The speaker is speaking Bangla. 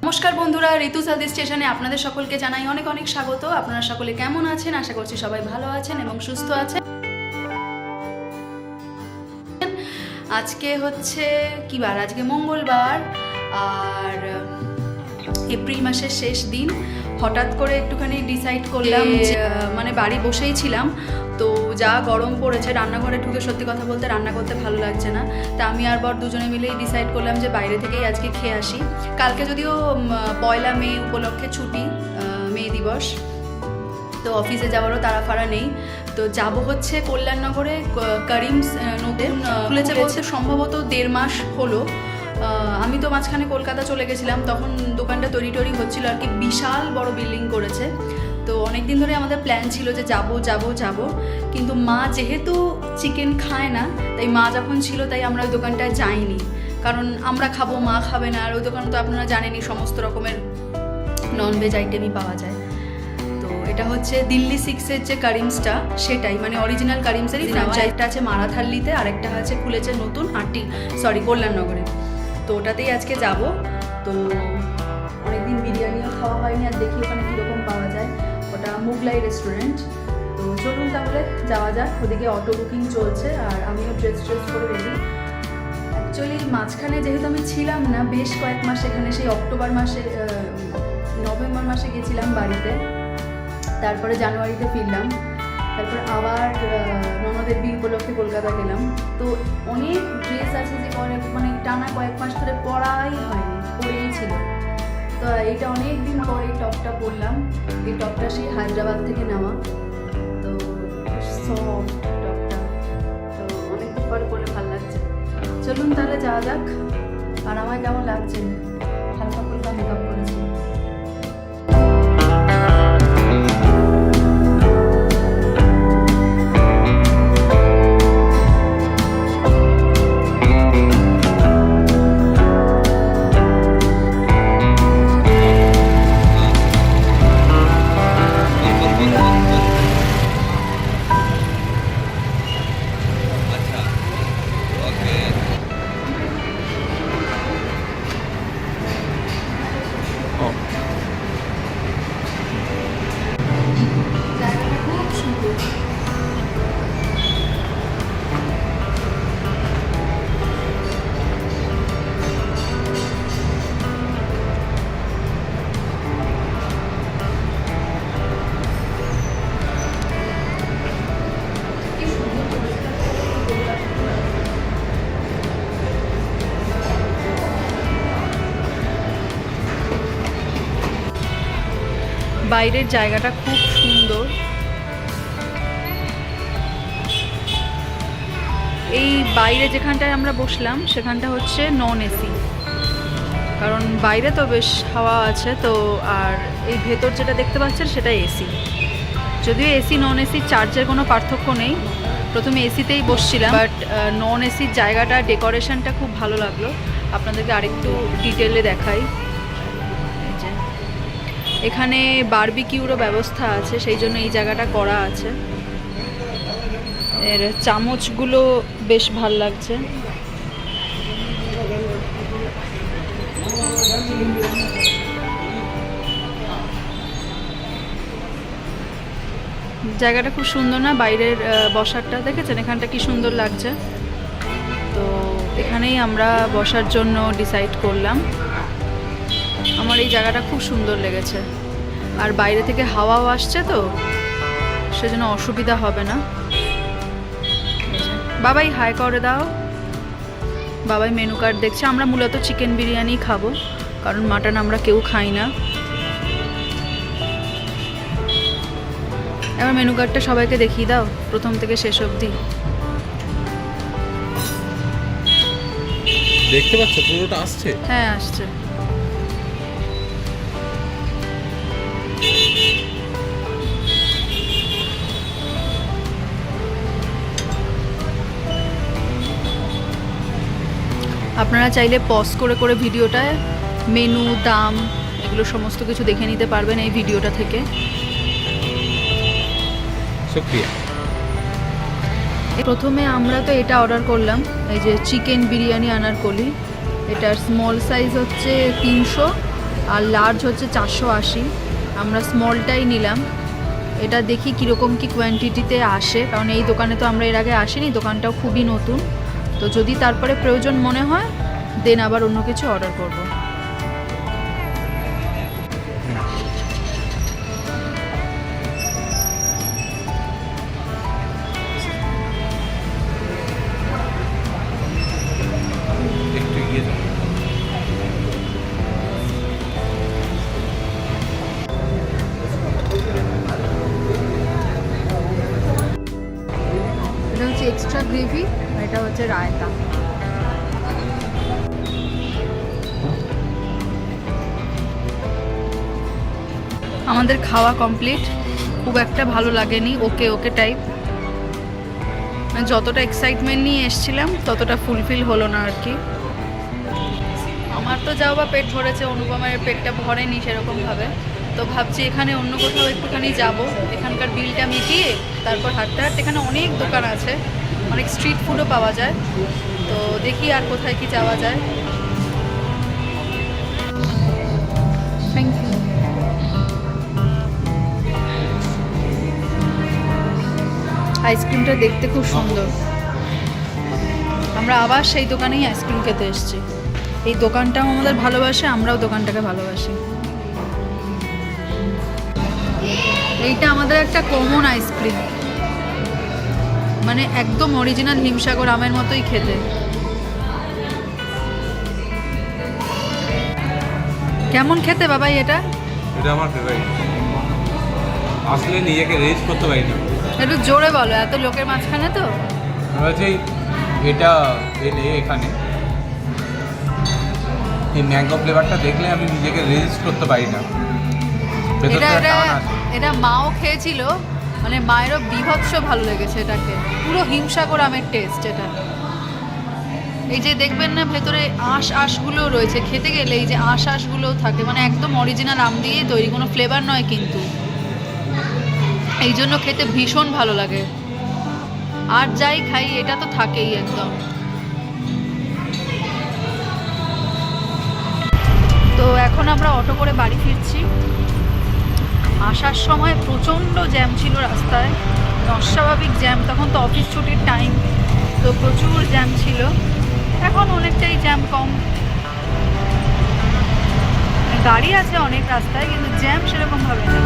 নমস্কার বন্ধুরা, ঋতু সাদি স্টেশনে আপনাদের সকলকে জানাই অনেক অনেক স্বাগত। আপনারা সকলে কেমন আছেন? আশা করছি সবাই ভালো আছেন এবং সুস্থ আছেন। আজকে হচ্ছে কি বার? আজকে মঙ্গলবার, আর এপ্রিল মাসের শেষ দিন। হঠাৎ করে একটুখানি ডিসাইড করলাম যে মানে বাড়ি বসেই ছিলাম, তো যা গরম পড়েছে, রান্নাঘরে ঢুকে সত্যি কথা বলতে রান্না করতে ভালো লাগছে না। তা আমি আর বর দুজনে মিলেই ডিসাইড করলাম যে বাইরে থেকেই আজকে খেয়ে আসি। কালকে যদিও 1 মে উপলক্ষে ছুটি, মে দিবস, তো অফিসে যাওয়ারও তাড়াফাড়া নেই। তো যাব হচ্ছে কল্যাণনগরে করিমস, নতুন খুলেছে বলতে সম্ভবত 1.5 মাস হলো। আমি তো মাঝখানে কলকাতা চলে গেছিলাম, তখন দোকানটা তৈরি হচ্ছিল আর কি। বিশাল বড় বিল্ডিং করেছে, তো অনেক দিন ধরে আমাদের প্ল্যান ছিল যে যাব, কিন্তু মা যেহেতু চিকেন খায় না, তাই মা যখন ছিল তাই আমরা ওই দোকানটায় যাইনি। কারণ আমরা খাবো, মা খাবে না, আর ওই দোকানে তো আপনারা জানেনই সমস্ত রকমের ননভেজ আইটেমই পাওয়া যায়। তো এটা হচ্ছে দিল্লি 6-এর যে করিমসটা, সেটাই মানে অরিজিনাল করিমসেরই ফ্র্যাঞ্চাইজটা আছে মারাথাল্লিতে, আরেকটা আছে খুলেছে নতুন কল্যাণনগরে। তো ওটাতেই আজকে যাব। তো অনেকদিন বিরিয়ানিও খাওয়া হয়নি, আর দেখি ওখানে কীরকম পাওয়া যায়। ওটা মুগলাই রেস্টুরেন্ট। তো চলুন তাহলে যাওয়া যাক। ওদিকে অটো বুকিং চলছে, আর আমিও ড্রেস করে রেডি। অ্যাকচুয়ালি মাঝখানে যেহেতু আমি ছিলাম না বেশ কয়েক মাস এখানে, সেই অক্টোবর মাসে, নভেম্বর মাসে গেছিলাম বাড়িতে, তারপরে জানুয়ারিতে ফিরলাম, তারপর আবার ননদের বিয়ে উপলক্ষে কলকাতা গেলাম। তো অনেক ড্রেস আছে যে মানে টানা কয়েক মাস ধরে পরাই হয়নি, পরেই ছিল। তো এইটা অনেক দিন পরে এই টপটা পরলাম। এই টপটা সেই হায়দ্রাবাদ থেকে নেওয়া, তো সফট টপটা, তো অনেকদিন পরে পরলে ভালো লাগছে। চলুন তাহলে যাওয়া যাক। আর আমার কেমন লাগছে? হালকা ফুলকা মেকআপ করেছি। বাইরের জায়গাটা খুব সুন্দর। এই বাইরে যেখানটায় আমরা বসলাম সেখানটা হচ্ছে নন এসি, কারণ বাইরে তো বেশ হাওয়া আছে তো। আর এই ভেতর যেটা দেখতে পাচ্ছেন সেটা এসি। যদিও এসি নন এসির চার্জের কোনো পার্থক্য নেই। প্রথমে এসিতেই বসছিলাম, বাট নন এসির জায়গাটা, ডেকোরেশনটা খুব ভালো লাগলো। আপনাদেরকে আরেকটু ডিটেলে দেখাই। এখানে বারবিকিউরও ব্যবস্থা আছে, সেই জন্য এই জায়গাটা করা আছে। এর চামচগুলো বেশ ভাল লাগছে। জায়গাটা খুব সুন্দর না? বাইরের বসারটা দেখেছেন এখানটা কি সুন্দর লাগছে। তো এখানেই আমরা বসার জন্য ডিসাইড করলাম। আমার এই জায়গাটা খুব সুন্দর লেগেছে, আর বাইরে থেকে হাওয়াও আসছে, তো সেজন্য অসুবিধা হবে না। বাবাই হাই করে দাও। বাবাই মেনু কার্ড দেখছে। আমরা মূলত চিকেন বিরিয়ানি খাবো, কারণ মাটন আমরা কেউ খাই না। এবার মেনু কার্ডটা সবাইকে দেখিয়ে দাও, প্রথম থেকে শেষ অবধি। দেখতে পাচ্ছ পুরোটা আসছে? হ্যাঁ, আসছে। আপনারা চাইলে পজ করে ভিডিওটায় মেনু, দাম, এগুলো সমস্ত কিছু দেখে নিতে পারবেন এই ভিডিওটা থেকে। শুকরিয়া। প্রথমে আমরা তো এটা অর্ডার করলাম, এই যে চিকেন বিরিয়ানি আনারকলি। এটার স্মল সাইজ হচ্ছে 300, আর লার্জ হচ্ছে 480। আমরা স্মলটাই নিলাম। এটা দেখি কীরকম কী কোয়ান্টিটিতে আসে, কারণ এই দোকানে তো আমরা এর আগে আসিনি, দোকানটাও খুবই নতুন। তো যদি তারপরে প্রয়োজন মনে হয় দেন আবার অন্য কিছু অর্ডার করব। একটু এগিয়ে যাও। এটা হচ্ছে এক্সট্রা গ্রেভি, আর এটা হচ্ছে রায়তা। আমাদের খাওয়া কমপ্লিট। খুব একটা ভালো লাগেনি, ওকে ওকে টাইপ। যতটা এক্সাইটমেন্ট নিয়ে এসেছিলাম ততটা ফুলফিল হলো না আর কি। আমার তো যাও বা পেট ভরেছে, অনুপমের পেটটা ভরেনি সেরকমভাবে। তো ভাবছি এখানে অন্য কোথাও একটুখানি যাব, এখানকার বিলটা মিটিয়ে তারপর হাঁটতে হাঁটতে। এখানে অনেক দোকান আছে, অনেক স্ট্রিট ফুডও পাওয়া যায়। তো দেখি আর কোথায় কি যাওয়া যায়। Thank you. আইসক্রিমটা দেখতে খুব সুন্দর। আমরা আবার সেই দোকানেই আইসক্রিম খেতে এসেছি। এই দোকানটাও আমাদের ভালোবাসে, আমরাও দোকানটাকে ভালোবাসি। এইটা আমাদের একটা কমন আইসক্রিম, মানে একদম অরিজিনাল হিমসাগর আমের মতোই খেতে। কেমন খেতে বাবাই এটা? এটা আমার ফেভারিট। আসলে নিজেকে রেজ করতে পারি না। একটু জোরে বলো, এত লোকের মাঝখানে তো। বলছি এটা এলে এখানে এই ম্যাঙ্গো ফ্লেভারটা দেখলে আমি নিজেকে রেজিস্ট করতে পারি না। ভেতর এটা থেকে এটা টান আসে। এটা মাও খেয়েছিল, মানে মায়েরও বিভৎস ভালো লেগেছে এটাকে। পুরো হিমসাগর আমের টেস্ট এটা। এই যে দেখবেন না ভেতরে আঁশগুলো রয়েছে, খেতে গেলে এই যে আঁশগুলোও থাকে, মানে একদম অরিজিনাল আম দিয়েই তৈরি, কোনো ফ্লেভার নয় কিন্তু। এই জন্য খেতে ভীষণ ভালো লাগে। আর যাই খাই এটা তো থাকেই একদম। তো এখন আমরা অটো করে বাড়ি ফিরছি। আসার সময় প্রচণ্ড জ্যাম ছিল রাস্তায়, অস্বাভাবিক জ্যাম। তখন তো অফিস ছুটির টাইম, তো প্রচুর জ্যাম ছিল। এখন অনেকটাই জ্যাম কম, গাড়ি আছে অনেক রাস্তায়, কিন্তু জ্যাম সেরকমভাবে নেই।